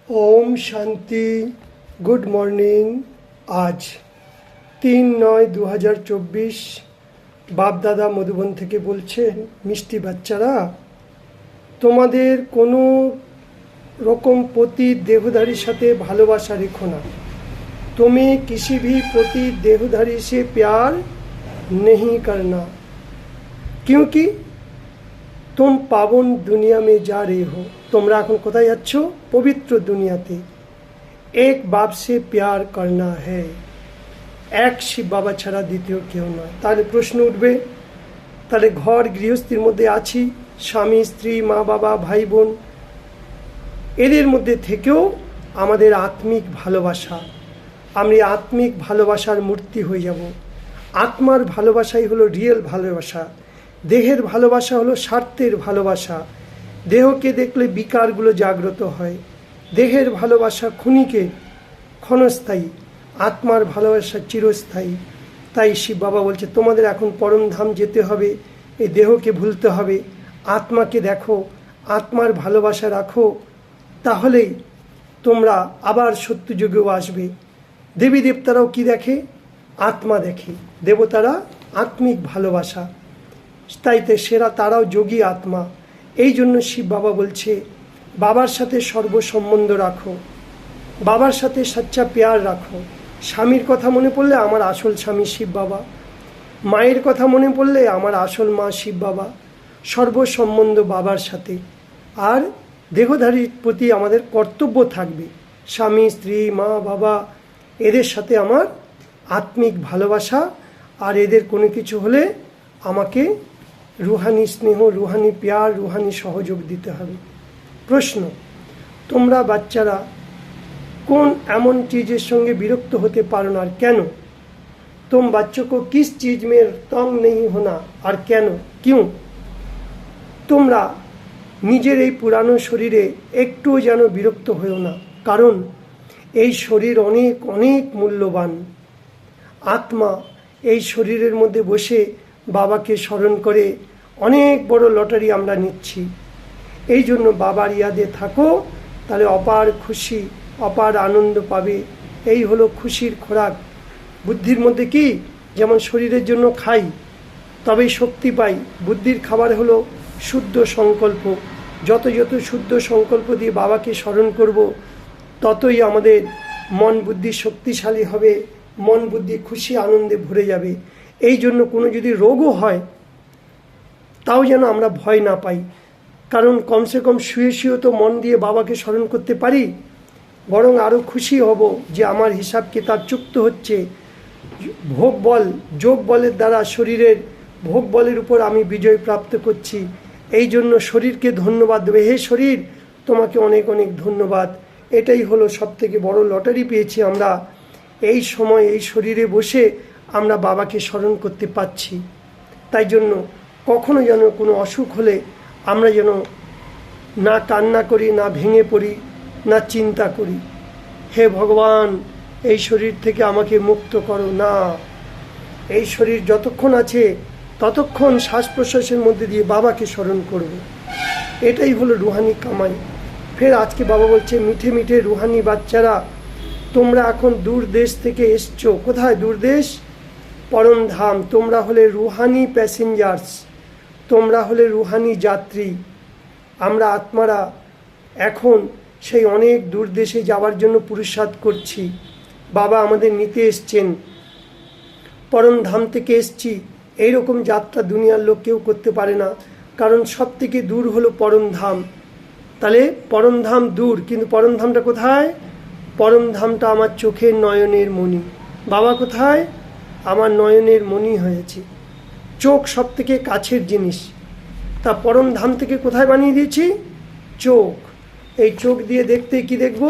Om Shanti. Good morning. आज 3/9/2024 বাপদাদা মধুবন থেকে বলছেন, মিষ্টি বাচ্চারা, তোমাদের কোনো রকম প্রতি देहधारी সাথে ভালোবাসা রেখো না। तुम्हें किसी भी प्रति देहधारी से प्यार नहीं करना, क्योंकि तुम पावन दुनिया में जा रहे हो। তোমরা এখন কোথায় যাচ্ছ? পবিত্র দুনিয়াতে। এক বাপ সে প্যার করনা হ্যায়, এক শিব বাবা ছাড়া দ্বিতীয় কেউ নয়। তাহলে প্রশ্ন উঠবে, তাহলে ঘর গৃহস্থীর মধ্যে আছি, স্বামী স্ত্রী মা বাবা ভাই বোন, এদের মধ্যে থেকেও আমাদের আত্মিক ভালোবাসা, আমরা আত্মিক ভালোবাসার মূর্তি হয়ে যাব। আত্মার ভালোবাসাই হলো রিয়েল ভালোবাসা। দেহের ভালোবাসা হলো স্বার্থের ভালোবাসা। দেহকে দেখলে বিকারগুলো জাগ্রত হয়। দেহের ভালোবাসা ক্ষণিকের, ক্ষণস্থায়ী। আত্মার ভালোবাসা চিরস্থায়ী। তাই শিব বাবা বলছে, তোমাদের এখন পরমধাম যেতে হবে, এই দেহকে ভুলতে হবে, আত্মাকে দেখো, আত্মার ভালোবাসা রাখো, তাহলেই তোমরা আবার সত্যযুগেও আসবে। দেবী দেবতারাও কি দেখে? আত্মা দেখে। দেবতারা আত্মিক ভালোবাসা, তাইতে সেরা তারাও যোগী আত্মা। এই জন্য শিব বাবা বলছে, বাবার সাথে সর্বসম্বন্ধ রাখো, বাবার সাথে সচ্চা প্যার রাখো। স্বামীর কথা মনে পড়লে আমার আসল স্বামী শিব বাবা, মায়ের কথা মনে পড়লে আমার আসল মা শিব বাবা। সর্বসম্বন্ধ বাবার সাথে। আর দেহধারীর প্রতি আমাদের কর্তব্য থাকবে, স্বামী স্ত্রী মা বাবা এদের সাথে আমার আত্মিক ভালোবাসা। আর এদের কোনো কিছু হলে আমাকে রুহানি স্নেহ, রুহানি প্যার, রুহানি সহযোগ দিতে হবে। প্রশ্ন, তোমরা বাচ্চারা কোন এমন চিজের সঙ্গে বিরক্ত হতে পারো না, আর কেন? तुम बच्चों को किस चीज में तंग नहीं होना, और কেন, क्यों? তোমরা নিজের এই পুরানো শরীরে একটুও যেন বিরক্ত হও না, কারণ এই শরীর অনেক অনেক মূল্যবান। আত্মা এই শরীরের মধ্যে বসে বাবাকে স্মরণ করে অনেক বড় লটারি আমরা নিচ্ছি। এই জন্য বাবার ইয়াদে থাকো, তাহলে অপার খুশি, অপার আনন্দ পাবে। এই হলো খুশির খোরাক। বুদ্ধির মধ্যে কি, যেমন শরীরের জন্য খাই তবেই শক্তি পাই, বুদ্ধির খাবার হলো শুদ্ধ সংকল্প। যত যত শুদ্ধ সংকল্প দিয়ে বাবাকে স্মরণ করব, ততই আমাদের মন বুদ্ধি শক্তিশালী হবে, মন বুদ্ধি খুশি আনন্দে ভরে যাবে। এই জন্য কোনো যদি রোগও হয় তাও যেন আমরা ভয় না পাই, কারণ কমসে কম শুয়ে শুয়ে তো মন দিয়ে বাবাকে স্মরণ করতে পারি। বরং আরও খুশি হব যে আমার হিসাব কিতাব চুক্ত হচ্ছে। ভোগ বল, যোগ বলের দ্বারা শরীরের ভোগ বলের উপর আমি বিজয় প্রাপ্ত করছি। এই জন্য শরীরকে ধন্যবাদ দেবে, হে শরীর তোমাকে অনেক অনেক ধন্যবাদ। এটাই হলো সবথেকে বড় লটারি পেয়েছি আমরা। এই সময় এই শরীরে বসে আমরা বাবাকে স্মরণ করতে পারছি। তাই জন্য কখনো যেন কোনো অসুখ হলে আমরা যেন না কান্না করি, না ভেঙে পড়ি, না চিন্তা করি, হে ভগবান এই শরীর থেকে আমাকে মুক্ত করো না। এই শরীর যতক্ষণ আছে ততক্ষণ শ্বাস প্রশ্বাসের মধ্যে দিয়ে বাবাকে স্মরণ করব। এটাই হলো রুহানি কামাই। ফের আজকে বাবা বলছে, মিঠে মিঠে রুহানি বাচ্চারা, তোমরা এখন দূর দেশ থেকে এসছো। কোথায় দূর দেশ? পরমধাম। তোমরা হলে রুহানি প্যাসেঞ্জার্স, তোমরা হলে রুহানি যাত্রী। আমরা আত্মারা এখন সেই অনেক দূর দেশে যাওয়ার জন্য পুরুষার্থ করছি। বাবা আমাদের নিতে এসছেন, পরমধাম থেকে এসছি। এইরকম যাত্রা দুনিয়ার লোক কেউ করতে পারে না, কারণ সব থেকে দূর হলো পরমধাম। তাহলে পরমধাম দূর, কিন্তু পরমধামটা কোথায়? পরমধামটা আমার চোখের নয়নের মণি। বাবা কোথায়? আমার নয়নের মণি হয়েছে। চোখ সব থেকে কাছের জিনিস, তা পরমধাম থেকে কোথায় বানিয়ে দিয়েছি? চোখ। এই চোখ দিয়ে দেখতে কি দেখব?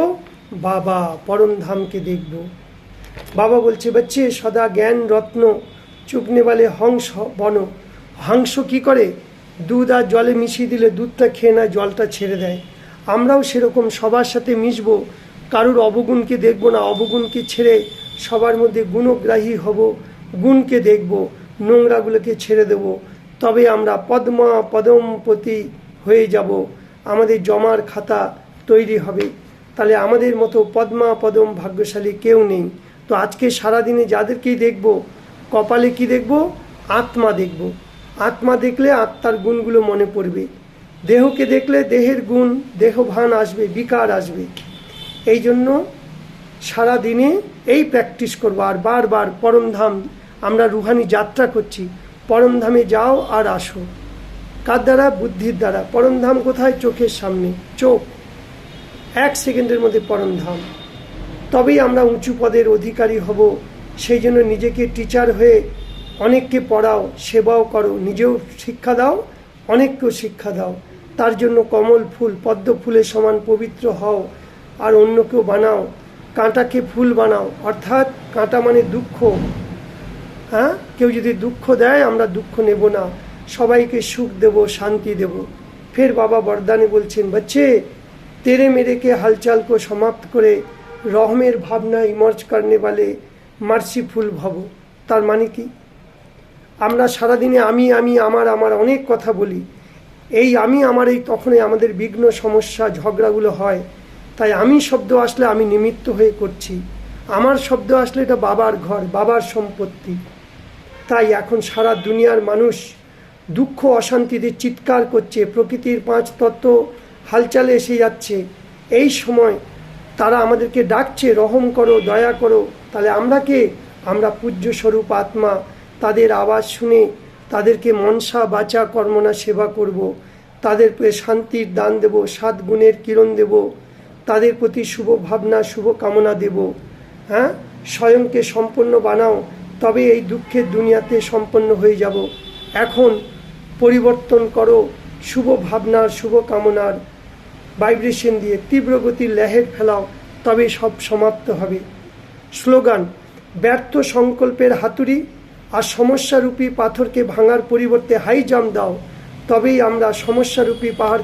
বাবা, পরমধামকে দেখব। বাবা বলছে, বচ্চে সদা জ্ঞান রত্ন চুকনে বলে হংস বন। হংস কি করে? দুধ আর জলে মিশিয়ে দিলে দুধটা খেয়ে নেয়, জলটা ছেড়ে দেয়। আমরাও সেরকম সবার সাথে মিশবো, কারুর অবগুণকে দেখব না, অবগুণকে ছেড়ে সবার মধ্যে গুণগ্রাহী হব, গুণকে দেখব, নোংরাগুলোকে ছেড়ে দেব। তবে আমরা পদ্মা পদমপতি হয়ে যাব, আমাদের জমার খাতা তৈরি হবে। তাহলে আমাদের মতো পদ্মা পদম ভাগ্যশালী কেউ নেই। তো আজকে সারাদিনে যাদেরকেই দেখব, কপালে কি দেখব? আত্মা দেখব। আত্মা দেখলে আত্মার গুণগুলো মনে পড়বে, দেহকে দেখলে দেহের গুণ, দেহভান আসবে, বিকার আসবে। এই জন্য সারাদিনে এই প্র্যাকটিস করবো। আর বারবার পরমধাম, আমরা রুহানি যাত্রা করছি, পরমধামে যাও আর আসো। কার দ্বারা? বুদ্ধির দ্বারা। পরমধাম কোথায়? চোখের সামনে। চোখ, 1 সেকেন্ডের মধ্যে পরমধাম। তবেই আমরা উঁচু পদের অধিকারী হব। সেই জন্য নিজেকে টিচার হয়ে অনেককে পড়াও, সেবাও করো, নিজেও শিক্ষা দাও, অনেককেও শিক্ষা দাও। তার জন্য কমল ফুল, পদ্ম ফুলের সমান পবিত্র হও, আর অন্যকেও বানাও। কাঁটাকে ফুল বানাও, অর্থাৎ কাঁটা মানে দুঃখ। হ্যাঁ, কেউ যদি দুঃখ দেয় আমরা দুঃখ নেব না, সবাইকে সুখ দেব, শান্তি দেব। ফের বাবা বরদানে বলছেন, बच्चे तेरे मेरे के हालचाल को समाप्त করে রহমের ভাবনা ইমার্জ করনে वाले মার্সিফুল ভব। তার মানে কি? আমরা সারাদিনে আমি আমি আমার আমার অনেক কথা বলি। এই আমি আমার এই তখনই আমাদের বিঘ্ন, সমস্যা, ঝগড়াগুলো হয়। তাই আমি শব্দ আসলে আমি নিমিত্ত হয়ে করছি, আমার শব্দ আসলে এটা বাবার ঘর, বাবার সম্পত্তি। তাই এখন সারা দুনিয়ার মানুষ দুঃখ অশান্তিতে চিৎকার করছে, প্রকৃতির 5 তত্ত্ব হালচালে এসে যাচ্ছে। এই সময় তারা আমাদেরকে ডাকছে, রহম করো, দয়া করো। তাহলে আমরা কে? আমরা পূজ্য স্বরূপ আত্মা। তাদের আওয়াজ শুনে তাদেরকে মনসা বাচা কর্মণা সেবা করব, তাদের শান্তির দান দেব, 7 গুণের কিরণ দেব, তাদের প্রতি শুভ ভাবনা, শুভ কামনা দেব। হ্যাঁ, স্বয়ংকে সম্পন্ন বানাও, তবে এই দুঃখের দুনিয়াতে সম্পন্ন হয়ে যাব। এখন পরিবর্তন করো, শুভ ভাবনার, শুভ কামনার ভাইব্রেশন দিয়ে তীব্র গতির লহের ফেলাও, তবে সব সমাপ্ত হবে। স্লোগান: ব্যর্থ সংকল্পের হাতুড়ি আর সমস্যারূপী পাথরকে ভাঙার পরিবর্তে হাই জাম্প দাও, তবেই আমরা সমস্যারূপী পাহাড়